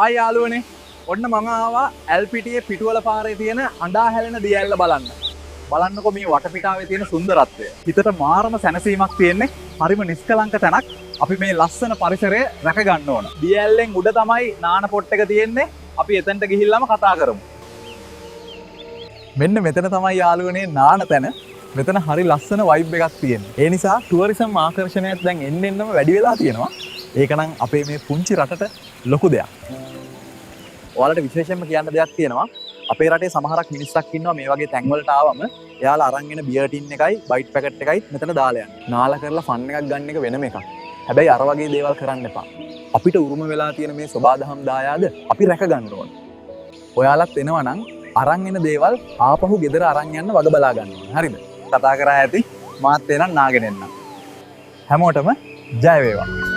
ආයි යාළුවනේ ඔන්න මම ආවා ඇල්පිටියේ පිටුවල පාරේ තියෙන අඬා හැලෙන දියැල්ල බලන්න. බලන්නකො මේ වටපිටාවේ තියෙන සුන්දරත්වය. හිතට මාරම සැනසීමක් තියෙන්නේ. හරිම නිස්කලංක තැනක්. අපි මේ ලස්සන පරිසරය රැක ගන්න ඕන. දියැල්ලෙන් උඩ තමයි නාන පොට් එක තියෙන්නේ. අපි එතනට ගිහිල්ලාම කතා කරමු. මෙන්න මෙතන තමයි යාළුවනේ නාන තැන. මෙතන හරි ලස්සන වයිබ් එකක් තියෙනවා. ඒ නිසා ටුවරිසම් ආකර්ෂණයක් දැන් එන්නම වැඩි වෙලා තියෙනවා. ඒකනම් අපේ මේ පුංචි රටට ලොකු දෙයක්. ඔයාලට විශේෂයෙන්ම කියන්න දෙයක් තියෙනවා. අපේ රටේ සමහරක් මිනිස්සුක් ඉන්නවා මේ වගේ තැන් වලට ආවම එයාලා අරන් එන බියර් ටින් එකයි බයිට් පැකට් එකයි මෙතන දාලා යනවා. නාලා කරලා ෆන් එකක් ගන්න එක වෙනම එකක්. හැබැයි අර වගේ දේවල් කරන්න එපා. අපිට උරුම වෙලා තියෙන මේ සබාදහම් දායාද අපි රැක ගන්න ඕන. ඔයාලත් එනවා නම් අරන් එන දේවල් ආපහු ගෙදර අරන් යන්න වග බලා ගන්න ඕන. හරිද? කතා කරා ඇති මාත් එනන් නාගෙන එන්න. හැමෝටම ජය වේවා.